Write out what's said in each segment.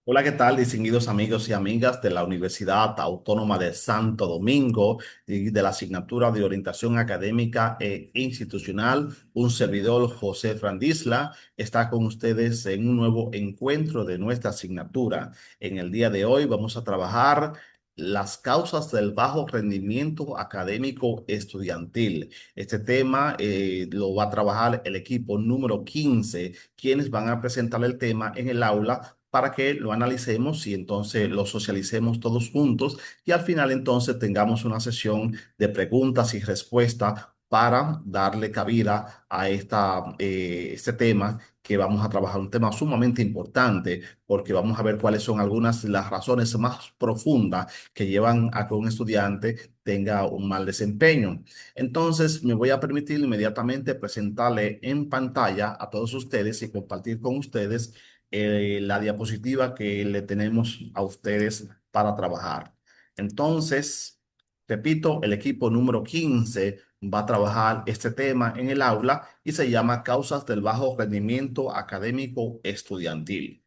Hola, ¿qué tal, distinguidos amigos y amigas de la Universidad Autónoma de Santo Domingo y de la asignatura de orientación académica e institucional? Un servidor, José Frandisla, está con ustedes en un nuevo encuentro de nuestra asignatura. En el día de hoy vamos a trabajar las causas del bajo rendimiento académico estudiantil. Este tema lo va a trabajar el equipo número 15, quienes van a presentar el tema en el aula para que lo analicemos y entonces lo socialicemos todos juntos y al final entonces tengamos una sesión de preguntas y respuestas para darle cabida a este tema que vamos a trabajar, un tema sumamente importante porque vamos a ver cuáles son algunas de las razones más profundas que llevan a que un estudiante tenga un mal desempeño. Entonces, me voy a permitir inmediatamente presentarle en pantalla a todos ustedes y compartir con ustedes la diapositiva que le tenemos a ustedes para trabajar. Entonces, repito, el equipo número 15 va a trabajar este tema en el aula y se llama Causas del bajo rendimiento académico estudiantil.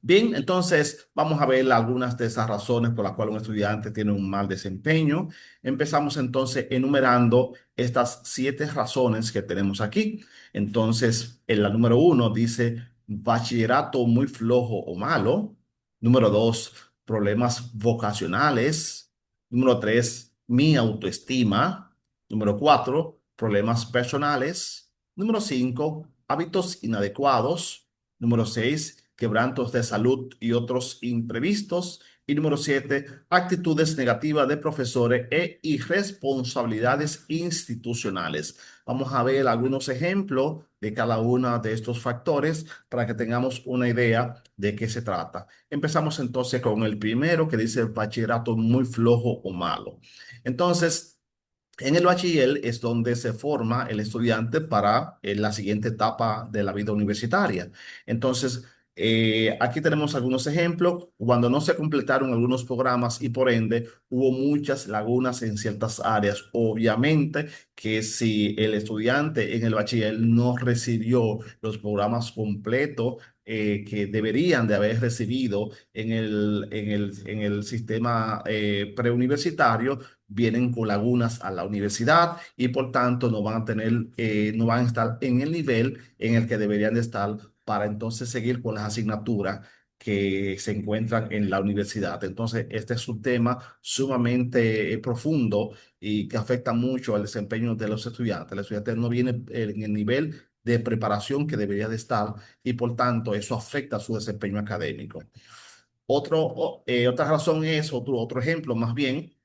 Bien, entonces vamos a ver algunas de esas razones por las cuales un estudiante tiene un mal desempeño. Empezamos entonces enumerando estas 7 razones que tenemos aquí. Entonces, en la número 1 dice bachillerato muy flojo o malo. Número 2, problemas vocacionales. Número 3, mi autoestima. Número 4, problemas personales. Número 5, hábitos inadecuados. Número 6, quebrantos de salud y otros imprevistos. Y número 7, actitudes negativas de profesores e irresponsabilidades institucionales. Vamos a ver algunos ejemplos de cada uno de estos factores para que tengamos una idea de qué se trata. Empezamos entonces con el primero que dice bachillerato muy flojo o malo. Entonces, en el bachiller es donde se forma el estudiante para la siguiente etapa de la vida universitaria. Entonces, aquí tenemos algunos ejemplos. Cuando no se completaron algunos programas y por ende hubo muchas lagunas en ciertas áreas. Obviamente que si el estudiante en el bachiller no recibió los programas completos, que deberían de haber recibido en el sistema preuniversitario, vienen con lagunas a la universidad y por tanto no van a no van a estar en el nivel en el que deberían de estar para entonces seguir con las asignaturas que se encuentran en la universidad. Entonces, este es un tema sumamente profundo y que afecta mucho al desempeño de los estudiantes. El estudiante no viene en el nivel de preparación que debería de estar y por tanto eso afecta su desempeño académico. Otra razón es, otro ejemplo más bien,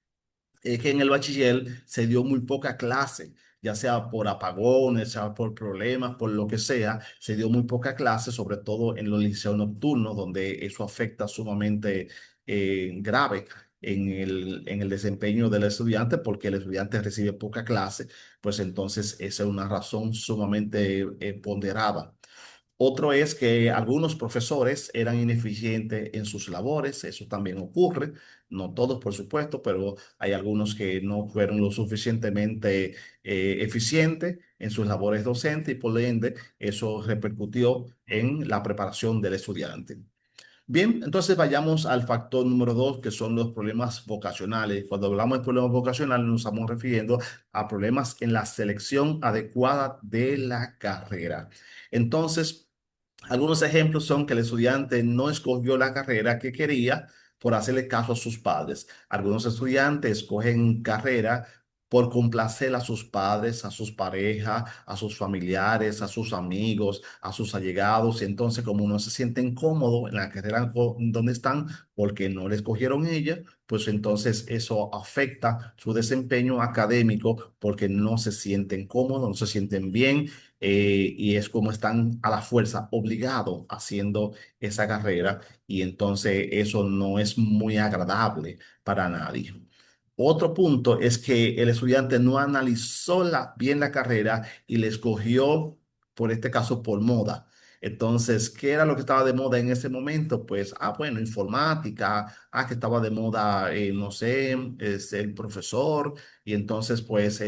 es que en el bachiller se dio muy poca clase, ya sea por apagones, sea por problemas, por lo que sea, se dio muy poca clase, sobre todo en los liceos nocturnos, donde eso afecta sumamente grave en el desempeño del estudiante, porque el estudiante recibe poca clase, pues entonces esa es una razón sumamente ponderada. Otro es que algunos profesores eran ineficientes en sus labores, eso también ocurre, no todos por supuesto, pero hay algunos que no fueron lo suficientemente eficientes en sus labores docentes y por ende eso repercutió en la preparación del estudiante. Bien, entonces vayamos al factor número 2, que son los problemas vocacionales. Cuando hablamos de problemas vocacionales, nos estamos refiriendo a problemas en la selección adecuada de la carrera. Entonces, algunos ejemplos son que el estudiante no escogió la carrera que quería por hacerle caso a sus padres. Algunos estudiantes escogen carrera por complacer a sus padres, a sus parejas, a sus familiares, a sus amigos, a sus allegados. Y entonces, como no se sienten cómodos en la carrera donde están porque no le escogieron ella, pues entonces eso afecta su desempeño académico porque no se sienten cómodos, no se sienten bien, y es como están a la fuerza obligados haciendo esa carrera y entonces eso no es muy agradable para nadie. Otro punto es que el estudiante no analizó bien la carrera y le escogió, por este caso, por moda. Entonces, ¿qué era lo que estaba de moda en ese momento? Pues, bueno, informática, que estaba de moda, no sé, ser profesor, y entonces, pues,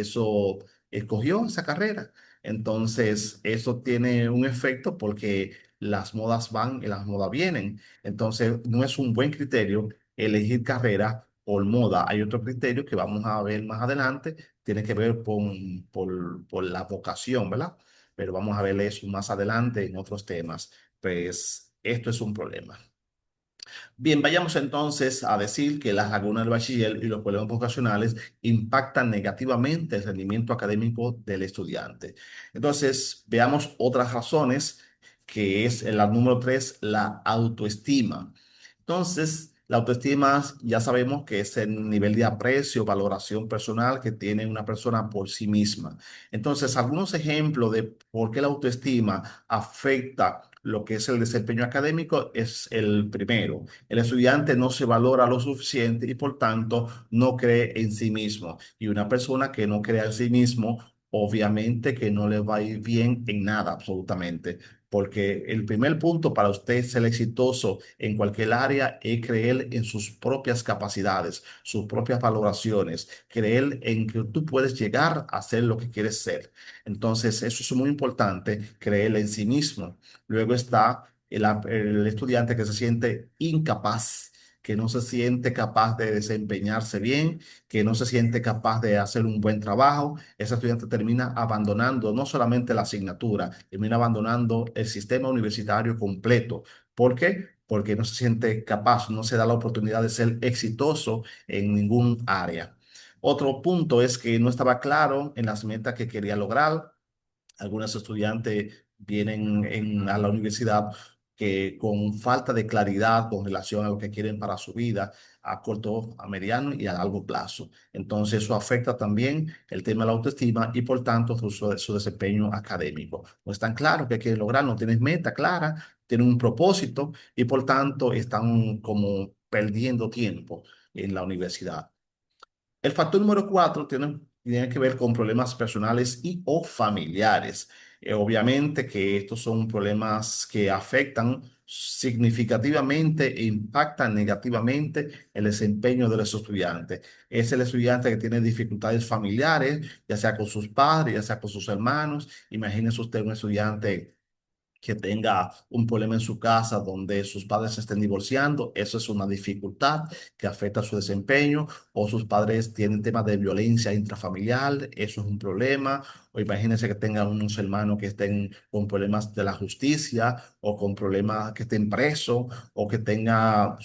escogió esa carrera. Entonces, eso tiene un efecto porque las modas van y las modas vienen. Entonces, no es un buen criterio elegir carrera por moda. Hay otro criterio que vamos a ver más adelante, tiene que ver por la vocación, ¿verdad? Pero vamos a ver eso más adelante en otros temas. Pues esto es un problema. Bien, vayamos entonces a decir que las lagunas del bachiller y los problemas vocacionales impactan negativamente el rendimiento académico del estudiante. Entonces, veamos otras razones, que es la número tres, la autoestima. Entonces, la autoestima ya sabemos que es el nivel de aprecio, valoración personal que tiene una persona por sí misma. Entonces, algunos ejemplos de por qué la autoestima afecta lo que es el desempeño académico es el primero. El estudiante no se valora lo suficiente y por tanto no cree en sí mismo. Y una persona que no crea en sí mismo, obviamente que no le va a ir bien en nada, absolutamente. Porque el primer punto para usted ser exitoso en cualquier área es creer en sus propias capacidades, sus propias valoraciones, creer en que tú puedes llegar a ser lo que quieres ser. Entonces, eso es muy importante, creer en sí mismo. Luego está el estudiante que se siente incapaz, que no se siente capaz de desempeñarse bien, que no se siente capaz de hacer un buen trabajo. Ese estudiante termina abandonando no solamente la asignatura, termina abandonando el sistema universitario completo. ¿Por qué? Porque no se siente capaz, no se da la oportunidad de ser exitoso en ningún área. Otro punto es que no estaba claro en las metas que quería lograr. Algunos estudiantes vienen a la universidad que con falta de claridad con relación a lo que quieren para su vida a corto, a mediano y a largo plazo. Entonces eso afecta también el tema de la autoestima y por tanto su desempeño académico. No están claros qué quieren lograr, no tienen meta clara, tienen un propósito y por tanto están como perdiendo tiempo en la universidad. El factor número cuatro tiene que ver con problemas personales y o familiares. Obviamente que estos son problemas que afectan significativamente e impactan negativamente el desempeño de los estudiantes. Es el estudiante que tiene dificultades familiares, ya sea con sus padres, ya sea con sus hermanos. Imagínese usted un estudiante que tenga un problema en su casa donde sus padres se estén divorciando, eso es una dificultad que afecta su desempeño, o sus padres tienen temas de violencia intrafamiliar, eso es un problema, o imagínense que tengan unos hermanos que estén con problemas de la justicia, o con problemas que estén presos, o que tenga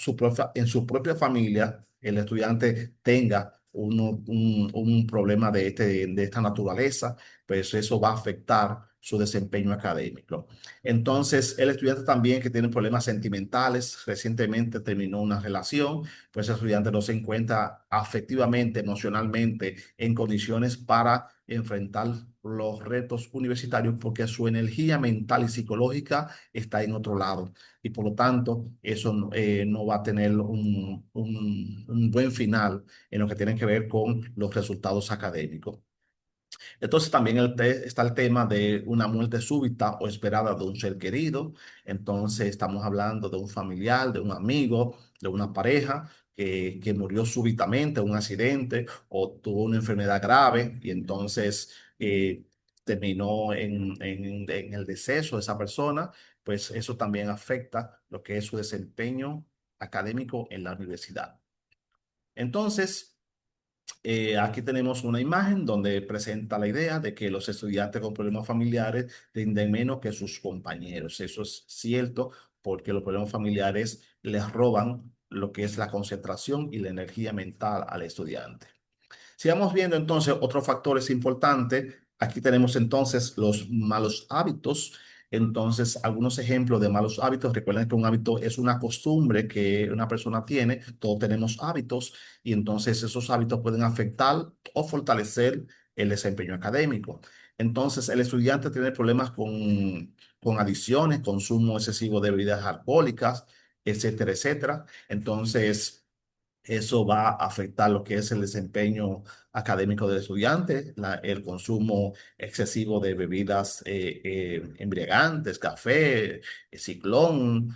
en su propia familia, el estudiante tenga un problema de esta naturaleza, pues eso va a afectar su desempeño académico. Entonces, el estudiante también que tiene problemas sentimentales, recientemente terminó una relación, pues el estudiante no se encuentra afectivamente, emocionalmente en condiciones para enfrentar los retos universitarios porque su energía mental y psicológica está en otro lado y por lo tanto eso no va a tener un buen final en lo que tiene que ver con los resultados académicos. Entonces también está el tema de una muerte súbita o esperada de un ser querido. Entonces estamos hablando de un familiar, de un amigo, de una pareja que murió súbitamente en un accidente o tuvo una enfermedad grave y entonces terminó en el deceso de esa persona. Pues eso también afecta lo que es su desempeño académico en la universidad. Entonces, aquí tenemos una imagen donde presenta la idea de que los estudiantes con problemas familiares rinden menos que sus compañeros. Eso es cierto porque los problemas familiares les roban lo que es la concentración y la energía mental al estudiante. Sigamos viendo entonces otros factores importantes. Aquí tenemos entonces los malos hábitos. Entonces, algunos ejemplos de malos hábitos. Recuerden que un hábito es una costumbre que una persona tiene. Todos tenemos hábitos y entonces esos hábitos pueden afectar o fortalecer el desempeño académico. Entonces, el estudiante tiene problemas con adicciones, consumo excesivo de bebidas alcohólicas, etcétera, etcétera. Entonces, eso va a afectar lo que es el desempeño académico del estudiante, el consumo excesivo de bebidas embriagantes, café, ciclón,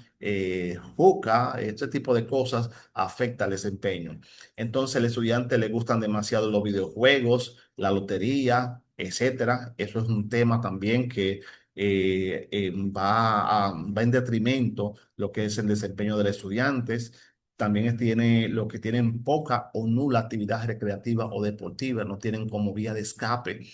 juca, este tipo de cosas afecta el desempeño. Entonces, al estudiante le gustan demasiado los videojuegos, la lotería, etcétera. Eso es un tema también que va en detrimento lo que es el desempeño de los estudiantes. También tiene los que tienen poca o nula actividad recreativa o deportiva, no tienen como vía de escape,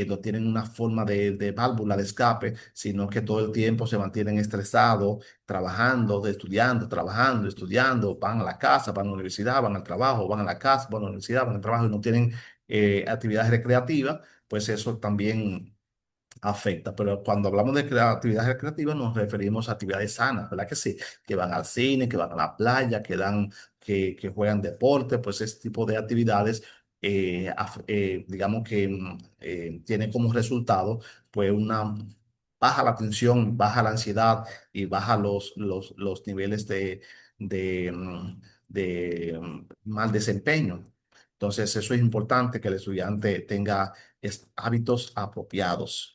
no tienen una forma de válvula de escape, sino que todo el tiempo se mantienen estresados, trabajando, estudiando, trabajando, estudiando, van a la casa, van a la universidad, van al trabajo, van a la casa, van a la universidad, van al trabajo y no tienen actividades recreativas, pues eso también afecta. Pero cuando hablamos de actividades recreativas nos referimos a actividades sanas, ¿verdad que sí? Que van al cine, que van a la playa, que juegan deporte, pues ese tipo de actividades, digamos que tienen como resultado pues una baja la tensión, baja la ansiedad y baja los niveles de mal desempeño. Entonces, eso es importante que el estudiante tenga hábitos apropiados.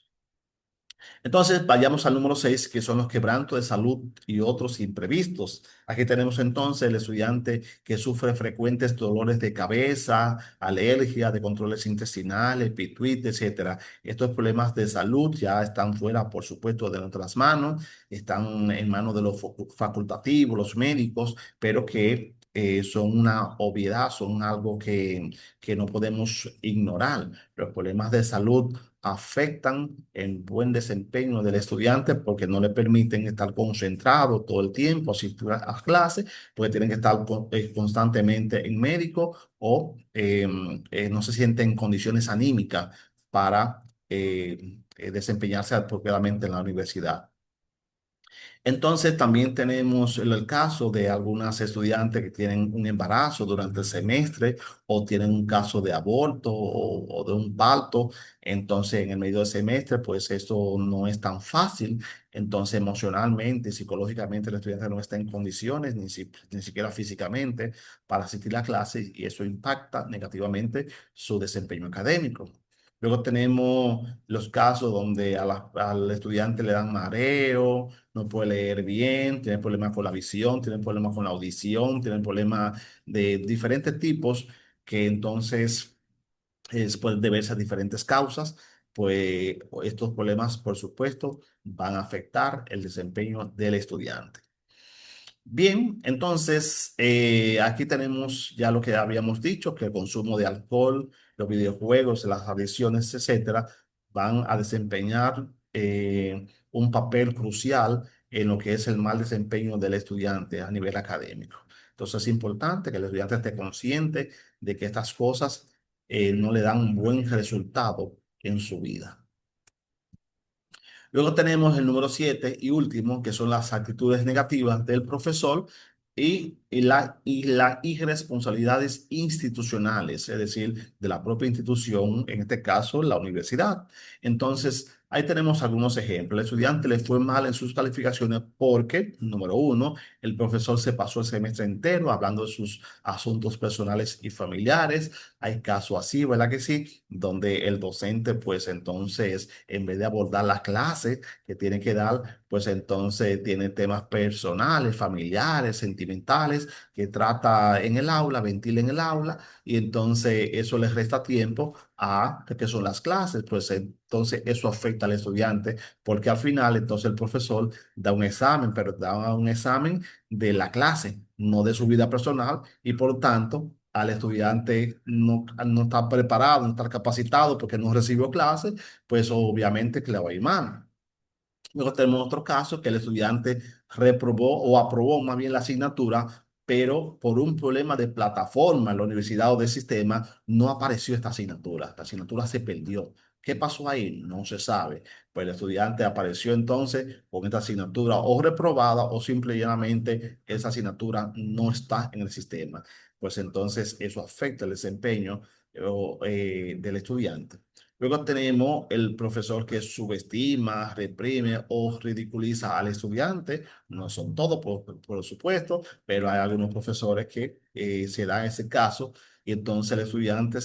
Entonces, vayamos al número 6, que son los quebrantos de salud y otros imprevistos. Aquí tenemos entonces el estudiante que sufre frecuentes dolores de cabeza, alergia, de controles intestinales, pituitis, etcétera. Estos problemas de salud ya están fuera, por supuesto, de nuestras manos, están en manos de los facultativos, los médicos, pero que son una obviedad, son algo que no podemos ignorar. Los problemas de salud afectan el buen desempeño del estudiante porque no le permiten estar concentrado todo el tiempo, asistir a clase, porque tienen que estar constantemente en médico o no se sienten en condiciones anímicas para desempeñarse apropiadamente en la universidad. Entonces también tenemos el caso de algunas estudiantes que tienen un embarazo durante el semestre o tienen un caso de aborto o de un parto. Entonces en el medio del semestre pues esto no es tan fácil. Entonces emocionalmente, psicológicamente el estudiante no está en condiciones ni siquiera físicamente para asistir a clases y eso impacta negativamente su desempeño académico. Luego tenemos los casos donde al estudiante le dan mareo, no puede leer bien, tiene problemas con la visión, tiene problemas con la audición, tiene problemas de diferentes tipos que entonces pueden deberse a diferentes causas, pues estos problemas, por supuesto, van a afectar el desempeño del estudiante. Bien, entonces aquí tenemos ya lo que habíamos dicho, que el consumo de alcohol, los videojuegos, las adicciones, etcétera, van a desempeñar un papel crucial en lo que es el mal desempeño del estudiante a nivel académico. Entonces es importante que el estudiante esté consciente de que estas cosas no le dan un buen resultado en su vida. Luego tenemos el número 7 y último, que son las actitudes negativas del profesor y las irresponsabilidades institucionales, es decir, de la propia institución, en este caso la universidad. Entonces, ahí tenemos algunos ejemplos. El estudiante le fue mal en sus calificaciones porque, número uno, el profesor se pasó el semestre entero hablando de sus asuntos personales y familiares. Hay casos así, ¿verdad que sí? Donde el docente, pues entonces, en vez de abordar la clase que tiene que dar, pues entonces tiene temas personales, familiares, sentimentales, que trata en el aula, ventila en el aula, y entonces eso le resta tiempo a que son las clases, pues entonces eso afecta al estudiante, porque al final entonces el profesor da un examen, pero da un examen de la clase, no de su vida personal, y por tanto al estudiante no está preparado, no está capacitado porque no recibió clases, pues obviamente que le va a ir mal. Luego tenemos otro caso que el estudiante reprobó o aprobó más bien la asignatura, pero por un problema de plataforma en la universidad o de sistema no apareció esta asignatura. La asignatura se perdió. ¿Qué pasó ahí? No se sabe. Pues el estudiante apareció entonces con esta asignatura o reprobada o simple y llanamente esa asignatura no está en el sistema. Pues entonces eso afecta el desempeño del estudiante. Luego tenemos el profesor que subestima, reprime o ridiculiza al estudiante. No son todos, por supuesto, pero hay algunos profesores que se da ese caso y entonces el estudiante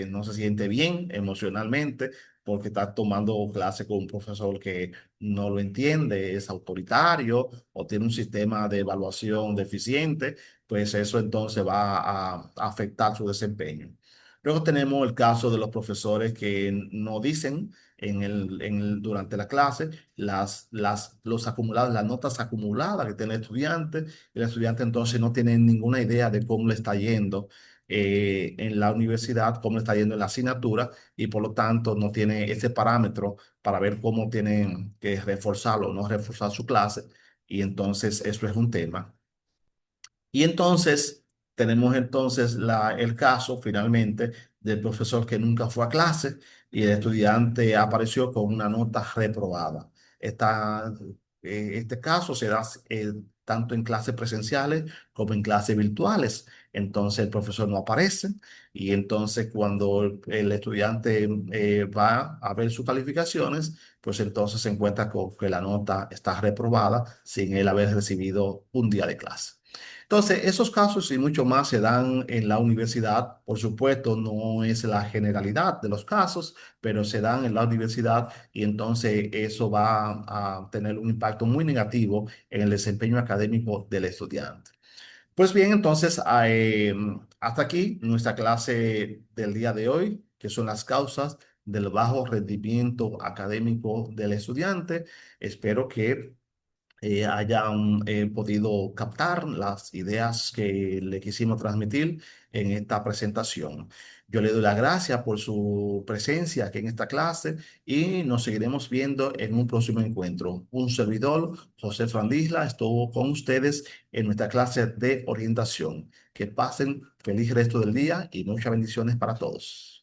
no se siente bien emocionalmente porque está tomando clase con un profesor que no lo entiende, es autoritario o tiene un sistema de evaluación deficiente, pues eso entonces va a afectar su desempeño. Luego tenemos el caso de los profesores que no dicen durante la clase los acumulados, las notas acumuladas que tiene el estudiante, y el estudiante entonces no tiene ninguna idea de cómo le está yendo en la universidad, cómo le está yendo en la asignatura, y por lo tanto no tiene ese parámetro para ver cómo tiene que reforzarlo o no reforzar su clase, y entonces eso es un tema. Y entonces tenemos entonces el caso finalmente del profesor que nunca fue a clase y el estudiante apareció con una nota reprobada. Esta, este caso se da tanto en clases presenciales como en clases virtuales. Entonces el profesor no aparece y entonces cuando el estudiante va a ver sus calificaciones, pues entonces se encuentra con que la nota está reprobada sin él haber recibido un día de clase. Entonces, esos casos y mucho más se dan en la universidad. Por supuesto, no es la generalidad de los casos, pero se dan en la universidad y entonces eso va a tener un impacto muy negativo en el desempeño académico del estudiante. Pues bien, entonces, hasta aquí nuestra clase del día de hoy, que son las causas del bajo rendimiento académico del estudiante. Espero que hayan podido captar las ideas que le quisimos transmitir en esta presentación. Yo le doy las gracias por su presencia aquí en esta clase y nos seguiremos viendo en un próximo encuentro. Un servidor, José Frandisla, estuvo con ustedes en nuestra clase de orientación. Que pasen feliz resto del día y muchas bendiciones para todos.